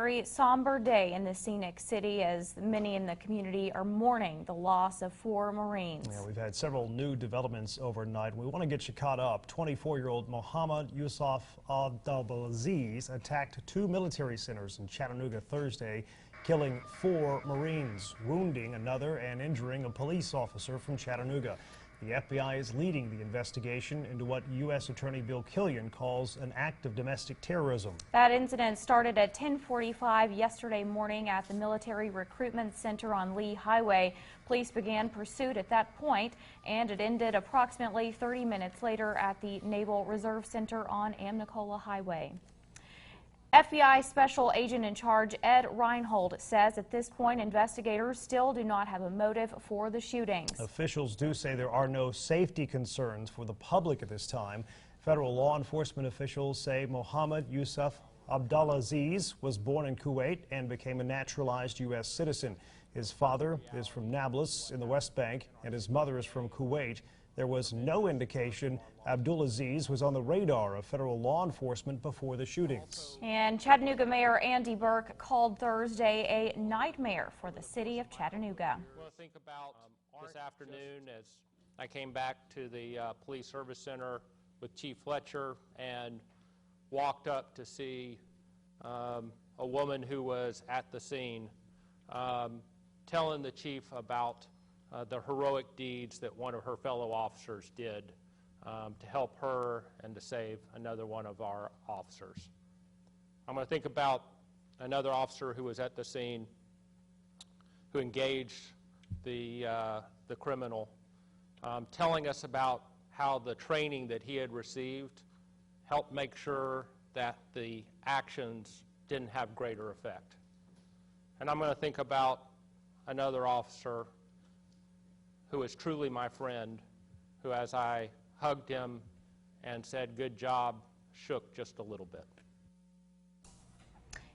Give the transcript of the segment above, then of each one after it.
very somber day in the scenic city as many in the community are mourning the loss of 4 Marines. Yeah, we've had several new developments overnight. We want to get you caught up. 24-year-old Mohammed Yusuf Abdulaziz attacked 2 military centers in Chattanooga Thursday, killing 4 Marines, wounding another and injuring a police officer from Chattanooga. The FBI is leading the investigation into what U.S. Attorney Bill Killian calls an act of domestic terrorism. That incident started at 10:45 yesterday morning at the Military Recruitment Center on Lee Highway. Police began pursuit at that point, and it ended approximately 30 minutes later at the Naval Reserve Center on Amnicola Highway. FBI Special Agent in Charge Ed Reinhold says at this point investigators still do not have a motive for the shootings. Officials do say there are no safety concerns for the public at this time. Federal law enforcement officials say Mohammed Yusuf Abdulaziz was born in Kuwait and became a naturalized U.S. citizen. His father is from Nablus in the West Bank and his mother is from Kuwait. There was no indication Abdulaziz was on the radar of federal law enforcement before the shootings. And Chattanooga Mayor Andy Burke called Thursday a nightmare for the city of Chattanooga. Well, think about this afternoon as I came back to the Police Service Center with Chief Fletcher and walked up to see a woman who was at the scene telling the chief about the heroic deeds that one of her fellow officers did to help her and to save another one of our officers. I'm going to think about another officer who was at the scene who engaged the criminal, telling us about how the training that he had received helped make sure that the actions didn't have greater effect. And I'm going to think about another officer who is truly my friend, who as I hugged him and said, "Good job," shook just a little bit.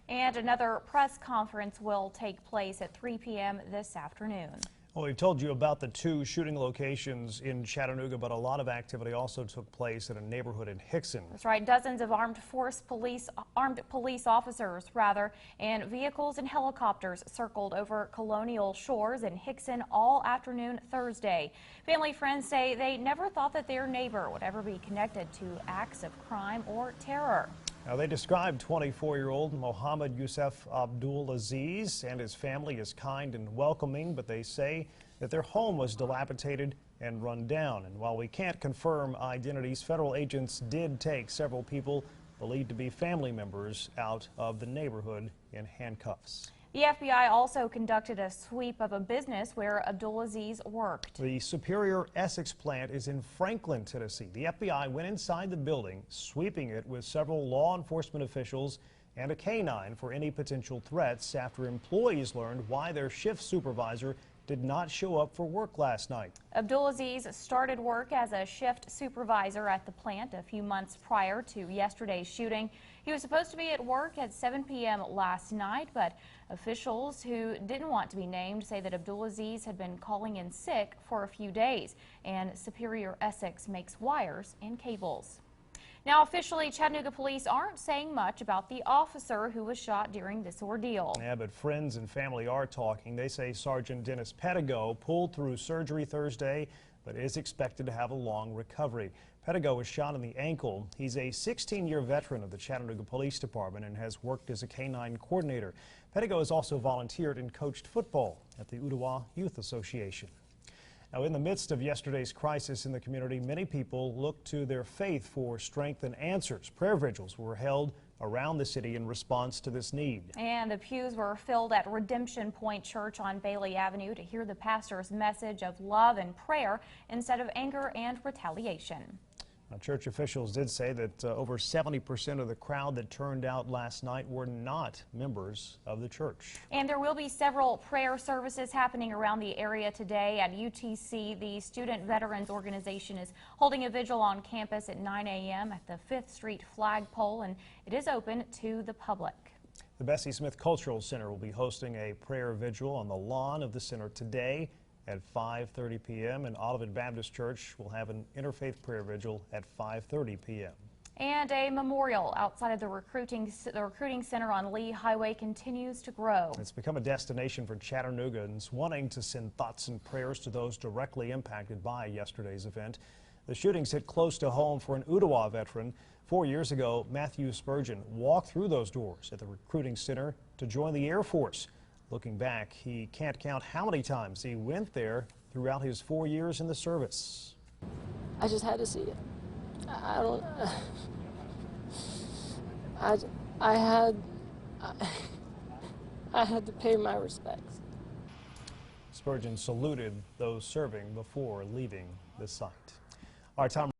And another press conference will take place at 3 p.m. this afternoon. Well, we've told you about the 2 shooting locations in Chattanooga, but a lot of activity also took place at a neighborhood in Hickson. That's right. Dozens of armed police officers, and vehicles and helicopters circled over Colonial Shores in Hickson all afternoon Thursday. Family friends say they never thought that their neighbor would ever be connected to acts of crime or terror. Now, they described 24-year-old Mohammed Yusuf Abdulaziz and his family as kind and welcoming, but they say that their home was dilapidated and run down. And while we can't confirm identities, federal agents did take several people believed to be family members out of the neighborhood in handcuffs. The FBI also conducted a sweep of a business where Abdulaziz worked. The Superior Essex plant is in Franklin, Tennessee. The FBI went inside the building, sweeping it with several law enforcement officials and a canine for any potential threats after employees learned why their shift supervisor did not show up for work last night. Abdulaziz started work as a shift supervisor at the plant a few months prior to yesterday's shooting. He was supposed to be at work at 7 p.m. last night, but officials who didn't want to be named say that Abdulaziz had been calling in sick for a few days, and Superior Essex makes wires and cables. Now, officially, Chattanooga police aren't saying much about the officer who was shot during this ordeal. Yeah, but friends and family are talking. They say Sergeant Dennis Pettigo pulled through surgery Thursday, but is expected to have a long recovery. Pettigo was shot in the ankle. He's a 16-year veteran of the Chattanooga Police Department and has worked as a canine coordinator. Pettigo has also volunteered and coached football at the Ottawa Youth Association. Now, in the midst of yesterday's crisis in the community, many people look to their faith for strength and answers. Prayer vigils were held around the city in response to this need. And the pews were filled at Redemption Point Church on Bailey Avenue to hear the pastor's message of love and prayer instead of anger and retaliation. Now, church officials did say that over 70% of the crowd that turned out last night were not members of the church. And there will be several prayer services happening around the area today at UTC. The Student Veterans Organization is holding a vigil on campus at 9 a.m. at the 5th Street flagpole, and it is open to the public. The Bessie Smith Cultural Center will be hosting a prayer vigil on the lawn of the center today at 5:30 p.m. and Olivet Baptist Church will have an interfaith prayer vigil at 5:30 p.m. And a memorial outside of the recruiting center on Lee Highway continues to grow. It's become a destination for Chattanoogaans wanting to send thoughts and prayers to those directly impacted by yesterday's event. The shootings hit close to home for an Ottawa veteran. 4 years ago, Matthew Spurgeon walked through those doors at the recruiting center to join the Air Force. Looking back, he can't count how many times he went there throughout his 4 years in the service. I just had to see it. I had to pay my respects. Spurgeon saluted those serving before leaving the site. Our time